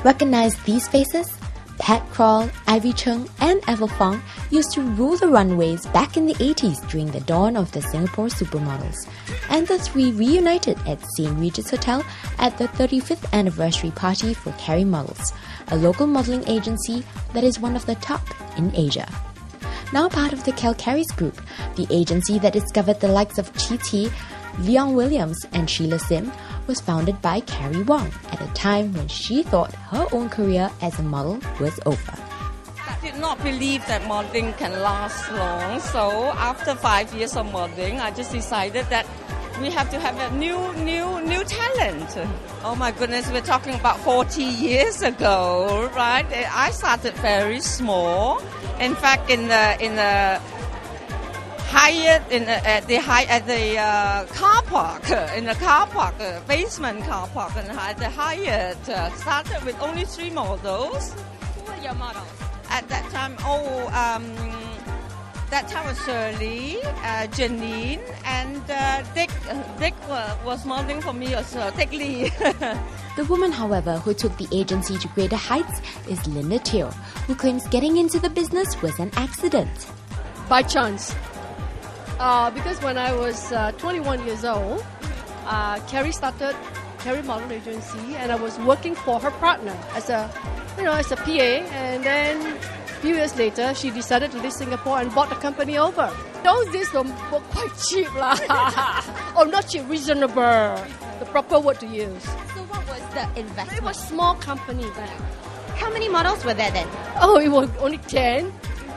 Recognize these faces? Pat Kraal, Ivy Chng, and Ethel Fong used to rule the runways back in the 80s during the dawn of the Singapore Supermodels, and the three reunited at St Regis Hotel at the 35th anniversary party for Carrie Models, a local modeling agency that is one of the top in Asia. Now part of the Carrie's group, the agency that discovered the likes of Qiqi, Leon Williams, and Sheila Sim, was founded by Carrie Wong at a time when she thought her own career as a model was over. I did not believe that modeling can last long, so after 5 years of modeling, I just decided that we have to have a new talent. Oh my goodness, we're talking about 40 years ago, right? I started very small. In fact, in the Hyatt at the car park, basement car park, and the Hyatt started with only 3 models. Who were your models at that time? That time was Shirley, Janine, and Dick. Dick was modeling for me also. Dick Lee. The woman, however, who took the agency to greater heights is Linda Teo, who claims getting into the business was an accident. By chance. Because when I was 21 years old, Carrie started Carrie Model Agency, and I was working for her partner as a PA. And then a few years later, she decided to leave Singapore and bought the company over. Those days were quite cheap, lah. Oh, not cheap, reasonable. The proper word to use. So what was the investment? It was a small company then. How many models were there then? Oh, it was only 10,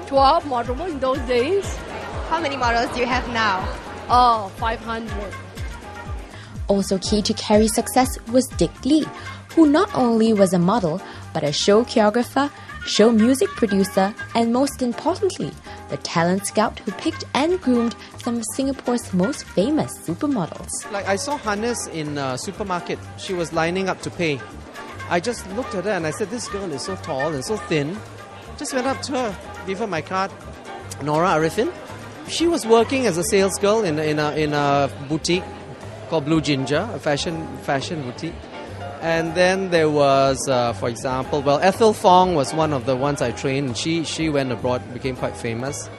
12 models in those days. How many models do you have now? Oh, 500. Also key to Carrie's success was Dick Lee, who not only was a model, but a show choreographer, show music producer, and most importantly, the talent scout who picked and groomed some of Singapore's most famous supermodels. Like I saw Hanis in a supermarket. She was lining up to pay. I just looked at her and I said, this girl is so tall and so thin. Just went up to her, gave her my card. Nora Arifin. She was working as a sales girl in a boutique called Blue Ginger, a fashion boutique. And then there was, for example, Ethel Fong was one of the ones I trained. And she went abroad, became quite famous.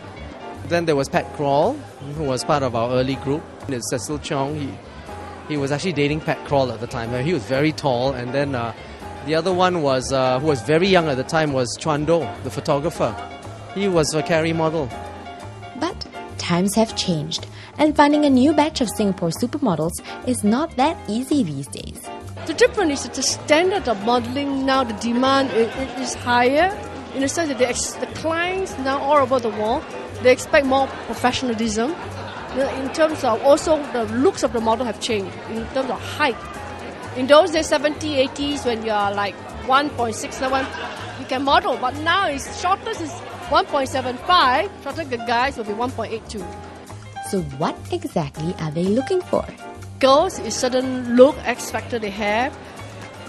Then there was Pat Kraal, who was part of our early group. It's Cecil Chng. He was actually dating Pat Kraal at the time. He was very tall. And then the other one was, who was very young at the time, was Chuan Do, the photographer. He was a Carrie model. But times have changed, and finding a new batch of Singapore supermodels is not that easy these days. The difference is that the standard of modeling now, the demand is higher in the sense that the clients now all over the world, they expect more professionalism. In terms of also the looks of the model have changed in terms of height. In those days, 70s, 80s, when you are like 1.67, you can model, but now it's shortest is 1.75, shorter guys will be 1.82. So what exactly are they looking for? Girls is certain look, X factor they have,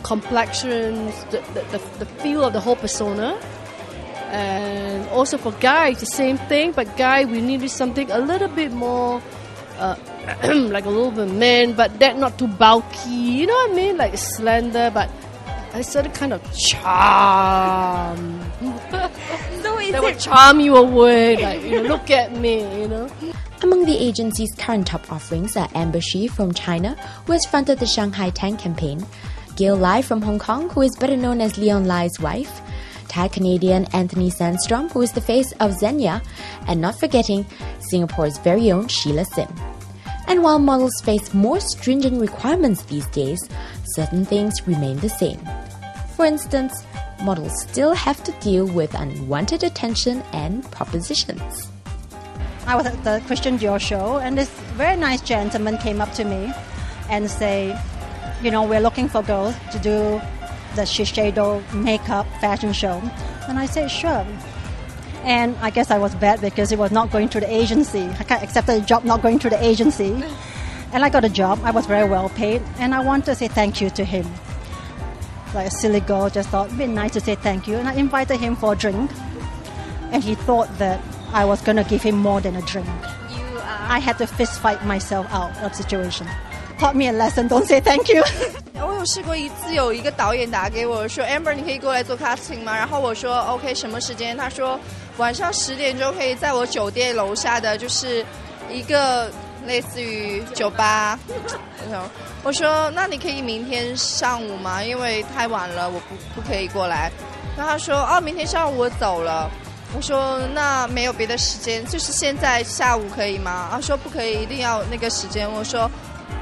complexions, the feel of the whole persona. And also for guys, the same thing, but guy, we need something a little bit more, like a little bit man, but that not too bulky, you know what I mean? Like slender, but a certain kind of charm. That would charm you away, like, look at me, Among the agency's current top offerings are Amber Shi from China, who has fronted the Shanghai Tank campaign, Gail Lai from Hong Kong, who is better known as Leon Lai's wife, Thai-Canadian Anthony Sandstrom, who is the face of Xenia, and not forgetting Singapore's very own Sheila Sim. And while models face more stringent requirements these days, certain things remain the same. For instance, models still have to deal with unwanted attention and propositions. I was at the Christian Dior show, and this very nice gentleman came up to me and say, we're looking for girls to do the Shiseido makeup fashion show. And I said, sure. And I guess I was bad because it was not going through the agency. I accepted a job not going through the agency. And I got a job. I was very well paid. And I wanted to say thank you to him. Like a silly girl, just thought it'd be nice to say thank you. And I invited him for a drink. And he thought that I was going to give him more than a drink. I had to fist fight myself out of the situation. Taught me a lesson, don't say thank you. 试过一次，有一个导演打给我说 Amber 你可以过来做 casting 吗？然后我说 OK 什么时间？他说晚上10点钟可以在我酒店楼下的就是一个类似于酒吧。我说那你可以明天上午吗？因为太晚了我不可以过来。然后他说哦明天上午我走了。我说那没有别的时间，就是现在下午可以吗？他说不可以，一定要那个时间。我说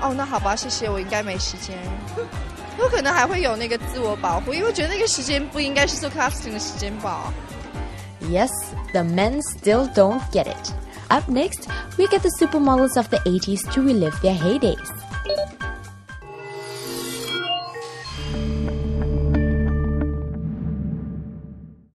哦那好吧谢谢，我应该没时间。我可能还会有那个自我保护，因为我觉得那个时间不应该是做 casting 的时间吧。 Yes, the men still don't get it. Up next, we get the supermodels of the 80s to relive their heydays.